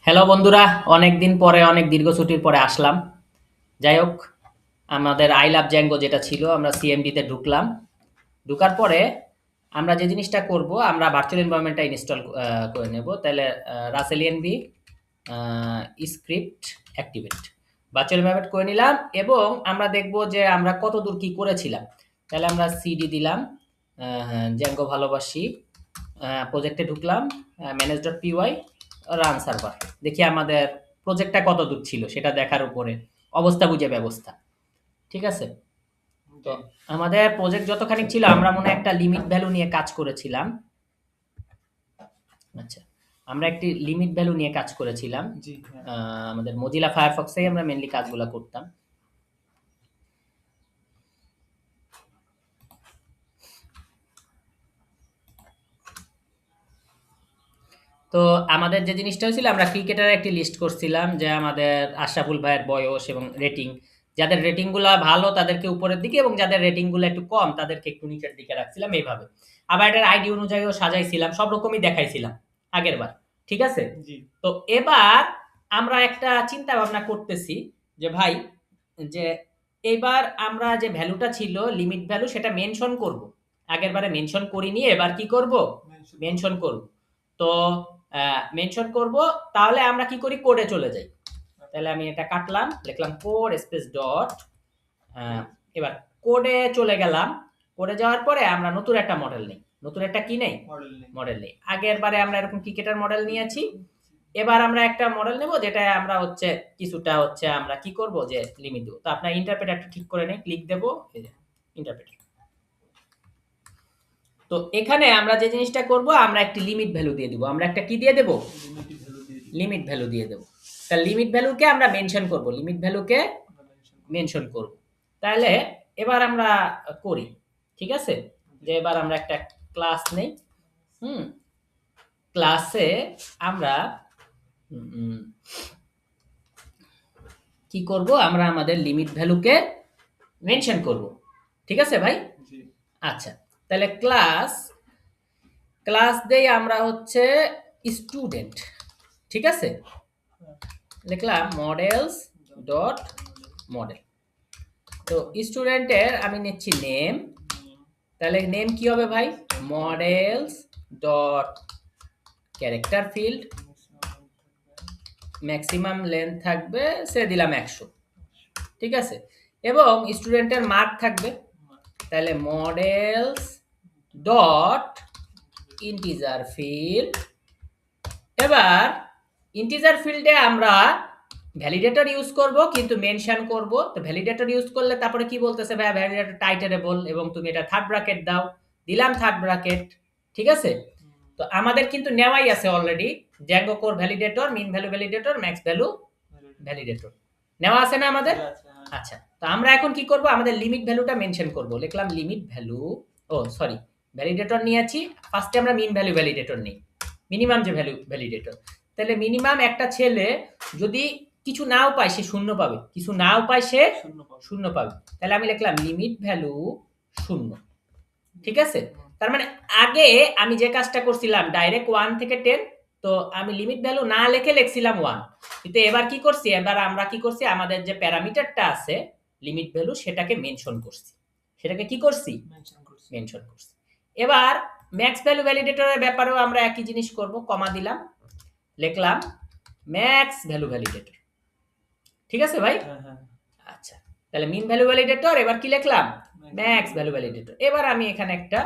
Hello বন্ধুরা, অনেকদিন পরে অনেক দীর্ঘ ছুটির পরে আসলাম। যাই হোক, আমাদের আই লাভ জ্যাঙ্গো যেটা ছিল আমরা সিএমডিতে ঢুকলাম। ঢুকার পরে আমরা যে জিনিসটা করব আমরা ভার্চুয়াল এনভায়রনমেন্টটা ইনস্টল করে নেব। তাহলে রাসেলিয়ান বি স্ক্রিপ্ট অ্যাক্টিভেট ভার্চুয়াল এনভায়রনমেন্ট করে নিলাম এবং আমরা দেখব যে আমরা কত দূর কি করেছিলাম। তাহলে আমরা সিডি দিলাম, জ্যাঙ্গো ভালোবাসি, প্রজেক্টে ঢুকলাম, manage dot PY, run server. দেখি আমাদের প্রজেক্টটা কত দূর ছিল সেটা দেখার উপরে অবস্থা বুঝে ব্যবস্থা। ঠিক আছে? তো আমাদের প্রজেক্ট যতখানি ছিল আমরা মনে হয় একটা লিমিট ভ্যালু নিয়ে কাজ করেছিলাম। আচ্ছা, আমরা একটি লিমিট ভ্যালু নিয়ে কাজ করেছিলাম। জি, হ্যাঁ। আমাদের মজিলা ফায়ারফক্সেই আমরা মেনলি কাজগুলো করতাম। তো আমাদের যে জিনিসটা হয়েছিল আমরা ক্রিকেটারের একটি লিস্ট করছিলাম যে আমাদের আশরাফুল ভাইয়ের বয়স এবং রেটিং, যাদের রেটিংগুলো ভালো তাদেরকে উপরের দিকে এবং যাদের রেটিংগুলো একটু কম তাদেরকে একটু নিচের দিকে রাখছিলাম এইভাবে। আবার এটার আইডি অনুযায়ীও সাজাইছিলাম, সব রকমই দেখাইছিলাম আগের বার। ঠিক আছে? জি। তো এবার আমরা একটা চিন্তা ভাবনা করতেছি যে ভাই, যে এবার আমরা যে ভ্যালুটা ছিল লিমিট ভ্যালু সেটা মেনশন করব। আগের বারে মেনশন করিনি, এবার কি করব? মেনশন করব। তো মেনশন করব। তাহলে আমরা কি করি? কোডে চলে যাই। তাহলে আমি এটা কাটলাম, লিখলাম কোড স্পেস ডট। এবার কোডে চলে গেলাম। কোডে যাওয়ার পরে আমরা নতুন একটা মডেল নেই। নতুন একটা কি নেই? মডেল নেই। আগের বারে আমরা এরকম ক্রিকেটার মডেল নিয়েছি। এবার আমরা একটা মডেল নেব যেটা আমরা হচ্ছে কিছুটা হচ্ছে আমরা কি করব যে লিমিট দেব। তো আপনার ইন্টারপ্রেটারটা ঠিক করে নেই, ক্লিক দেব, এই যে ইন্টারপ্রেটার। তো এখানে আমরা যে জিনিসটা করব আমরা একটি লিমিট ভ্যালু দিয়ে দিব। আমরা একটা কি দিয়ে দেব? লিমিট ভ্যালু দিয়ে দেব। তা লিমিট ভ্যালুকে আমরা মেনশন করব, লিমিট ভ্যালুকে মেনশন করব। তাহলে এবার আমরা করি। ঠিক আছে? যে এবার আমরা একটা ক্লাস নেই। হুম, ক্লাসে আমরা কি করব? আমরা আমাদের লিমিট ভ্যালুকে মেনশন করব। ঠিক আছে ভাই? আচ্ছা, তাহলে ক্লাস ক্লাস দেই আমরা হচ্ছে স্টুডেন্ট। ঠিক আছে? লিখলাম মডেলস ডট মডেল। তো স্টুডেন্টের আমি নিচ্ছি নেম। তাহলে নেম কি হবে ভাই? Models dot character field, maximum length থাকবে সে দিলাম 100। ঠিক আছে? এবং স্টুডেন্টের মার্ক থাকবে। তাহলে মডেলস ডট ইন্টিজার ফিল্ড। এবার ইন্টিজার ফিল্ডে আমরা ভ্যালিডেটর ইউজ করব কিন্তু মেনশন করব। তো ভ্যালিডেটর ইউজ করলে তারপরে কি বলতেছে ভাই? ভ্যালিডেটর টাইটারেবল এবং তুমি এটা থার্ড ব্র্যাকেট দাও। দিলাম থার্ড ব্র্যাকেট। ঠিক আছে? তো আমাদের কিন্তু নেওয়াই আছে already Django core validator, min value validator, max value validator নেওয়া আছে না আমাদের? আচ্ছা, তো আমরা এখন কি করব? আমাদের লিমিট ভ্যালুটা মেনশন করব। লিখলাম লিমিট ভ্যালু, ও সরি, ভ্যালিডেটর নিয়েছি। ফার্স্টে আমরা মিন ভ্যালু ভ্যালিডেটর নিই, মিনিমাম যে ভ্যালু ভ্যালিডেটর। তাহলে মিনিমাম একটা ছেলে যদি কিছু নাও পায় সে শূন্য পাবে, কিছু নাও পায় সে শূন্য পাবে। তাহলে আমি লিখলাম লিমিট ভ্যালু শূন্য। ঠিক আছে? তার মানে আগে আমি যে কাজটা করছিলাম ডাইরেক্ট 1 থেকে 10, তো আমি লিমিট ভ্যালু না লিখে লিখছিলাম 1। কিন্তু এবার কি করছি? এবার আমরা কি করছি? আমাদের যে প্যারামিটারটা আছে লিমিট ভ্যালু সেটাকে মেনশন করছি। সেটাকে কি করছি? মেনশন করছি। এবার ম্যাক্স ভ্যালু ভ্যালিডেটরের ব্যাপারেও আমরা একই জিনিস করব, কমা দিলাম, লিখলাম ম্যাক্স ভ্যালু ভ্যালিডেটর। ঠিক আছে ভাই? আচ্ছা, তাহলে মিন ভ্যালু ভ্যালিডেটর, এবার কি লিখলাম? Max value validator. এবার আমি এখানে একটা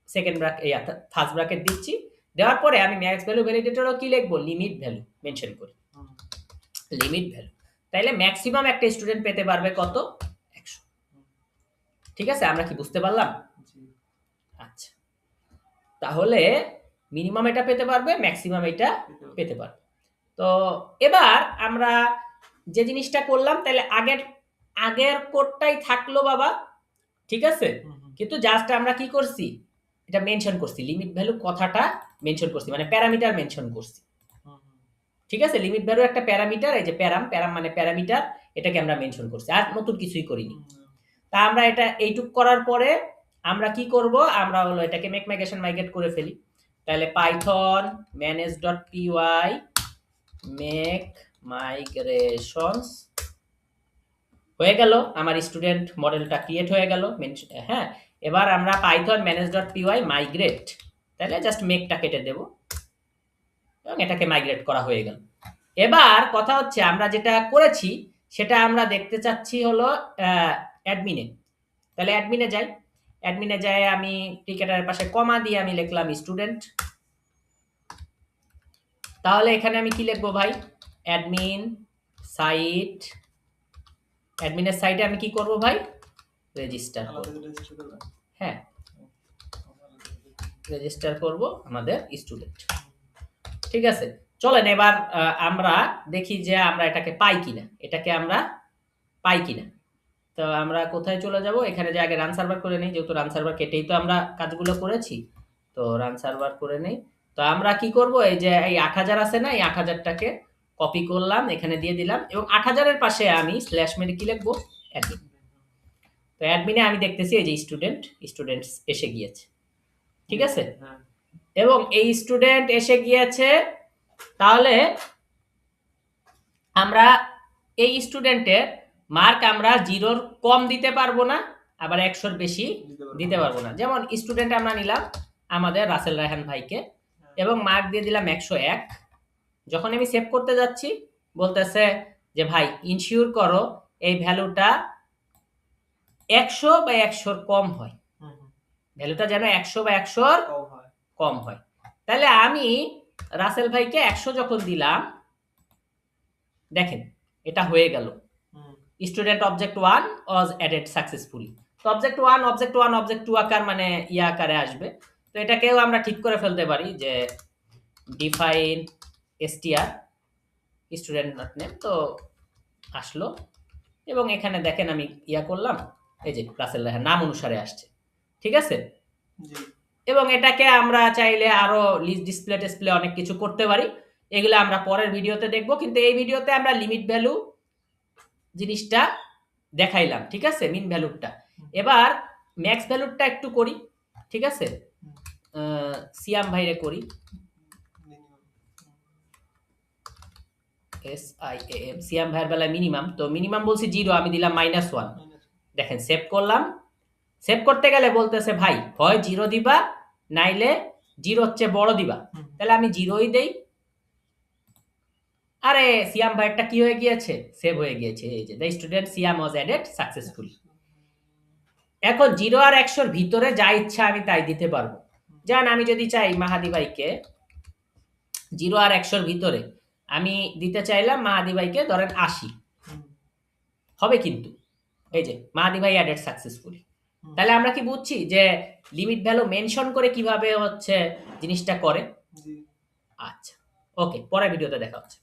সেকেন্ড ব্র্যাকেট, ফার্স্ট ব্র্যাকেট দিচ্ছি। দেওয়ার পরে আমি ম্যাক্স ভ্যালু ভ্যালিডেটরও কি লিখবো? লিমিট ভ্যালু মেনশন করি, লিমিট ভ্যালু। তাইলে ম্যাক্সিমাম একটা স্টুডেন্ট পেতে পারবে কত? 100। ঠিক আছে? আমরা কি বুঝতে পারলাম? আচ্ছা, তাহলে মিনিমাম এটা পেতে পারবে, ম্যাক্সিমাম এটা পেতে পারবে। তো এবার আমরা যে জিনিসটা করলাম তাহলে আগের আগের কোডটাই থাকলো বাবা। ঠিক আছে? কিন্তু জাস্ট আমরা কি করছি? এটা মেনশন করছি, লিমিট ভ্যালু কথাটা মেনশন করছি, মানে প্যারামিটার মেনশন করছি। ঠিক আছে? লিমিট ভ্যালু একটা প্যারামিটার, এই যে প্যারাম, প্যারাম মানে প্যারামিটার, এটাকে আমরা মেনশন করছি, আর নতুন কিছুই করিনি। তা আমরা এটা এইটুক করার পরে আমরা কি করব? আমরা হলো এটাকে মেক মাইগ্রেশন মাইগ্রেট করে ফেলি। তাহলে পাইথন manage.py মেক মাইগ্রেশনস হয়ে গেল, আমার স্টুডেন্ট মডেলটা ক্রিয়েট হয়ে গেল। হ্যাঁ, এবার আমরা পাইথন manage.py মাইগ্রেট, তাহলে জাস্ট মেকটা কেটে দেব এবং এটাকে মাইগ্রেট করা হয়ে গেল। এবার কথা হচ্ছে আমরা যেটা করেছি সেটা আমরা দেখতে চাচ্ছি হলো অ্যাডমিনে। তাহলে অ্যাডমিনে যাই, অ্যাডমিনে যাই আমি টিকেটের পাশে কমা দিয়ে আমি লিখলাম স্টুডেন্ট। তাহলে এখানে আমি কি লিখবো ভাই, অ্যাডমিন সাইট, অ্যাডমিনের সাইটে আমি কি করব ভাই, রেজিস্টার করব। হ্যাঁ, রেজিস্টার করব আমাদের স্টুডেন্ট। ঠিক আছে, চলেন এবার আমরা দেখি যে আমরা এটাকে পাই কিনা, এটাকে আমরা পাই কিনা। তো আমরা কোথায় চলে যাব, এখানে যে আগে রান সার্ভার করে নেই, যেহেতু রান সার্ভার কেটেই তো আমরা কাজগুলো করেছি, তো রান সার্ভার করে নেই। তো আমরা কি করব, এই যে এই 8000 আছে না, এই 8000টাকে কপি করলাম, এখানে দিয়ে দিলাম এবং 8000 এর পাশে আমি স্ল্যাশ মেরে কি লিখবো, অ্যাডমিন। তো অ্যাডমিনে আমি দেখতেছি এই যে স্টুডেন্টস এসে গিয়েছে। ঠিক আছে, এবং এই স্টুডেন্ট এসে গিয়েছে। তাহলে আমরা এই স্টুডেন্টের মার্ক আমরা 0-র কম দিতে পারবো না, আবার 100-র বেশি দিতে পারবো না। যেমন স্টুডেন্ট আমরা নিলাম আমাদের রাসেল রায়হান ভাইকে এবং মার্ক দিয়ে দিলাম 101। যখন আমি সেভ করতে যাচ্ছি বলতেছে যে ভাই ইনশিওর করো এই ভ্যালুটা 100 বা 100-র কম হয়, ভ্যালুটা যেন 100 বা 100-র কম হয়। তাহলে আমি রাসেল ভাইকে 100 যখন দিলাম, দেখেন এটা হয়ে গেল, স্টুডেন্ট অবজেক্ট 1 ওয়াজ অ্যাডেড সাকসেসফুলি। তো অবজেক্ট 1 অবজেক্ট 2 আকার মানে ইয়া আকারে আসবে। তো এটাকেও আমরা ঠিক করে ফেলতে পারি যে define str student not name, তো আসলো। এবং এখানে দেখেন আমি ইয়া করলাম, এই যে রাসেল রায়হান নাম অনুসারে আসছে। ঠিক আছে, এবং এটাকে আমরা চাইলে আরো লিস্ট ডিসপ্লে অনেক কিছু করতে পারি, এগুলো আমরা পরের ভিডিওতে দেখব। কিন্তু এই ভিডিওতে আমরা লিমিট ভ্যালু জিনিসটা দেখাইলাম। ঠিক আছে, মিন ভ্যালুটা। এবার ম্যাক্স ভ্যালুটা একটু করি। ঠিক আছে, সিয়াম ভাইরে করি, SIAM, সিয়াম ভাইয়ের বেলায় মিনিমাম, তো মিনিমাম বলছি 0, আমি দিলাম -1। দেখেন সেভ করলাম, সেভ করতে গেলে বলতেছে ভাই হয় 0 দিবা নাইলে 0 হচ্ছে বড় দিবা, তাহলে আমি 0ই দেই। আরে সিয়াম ভাইয়েরটা কি হয়ে গিয়েছে, সেভ হয়ে গিয়েছে, এই যে the student Siam was added successfully. এখন 0 আর 100-র ভিতরে যা ইচ্ছা আমি তাই দিতে পারবো। যেমন আমি যদি চাই মাহাদি ভাইকে 0 আর 100-র ভিতরে আমি দিতে চাইলাম মাহাদি ভাইকে ধরেন 80, হবে কিন্তু এই যে মাহাদি ভাই অ্যাডেড সাকসেসফুলি। তাহলে আমরা কি বুঝছি যে লিমিট ভ্যালু মেনশন করে কিভাবে হচ্ছে জিনিসটা করে। আচ্ছা, ওকে, পরের ভিডিওতে দেখা হচ্ছে।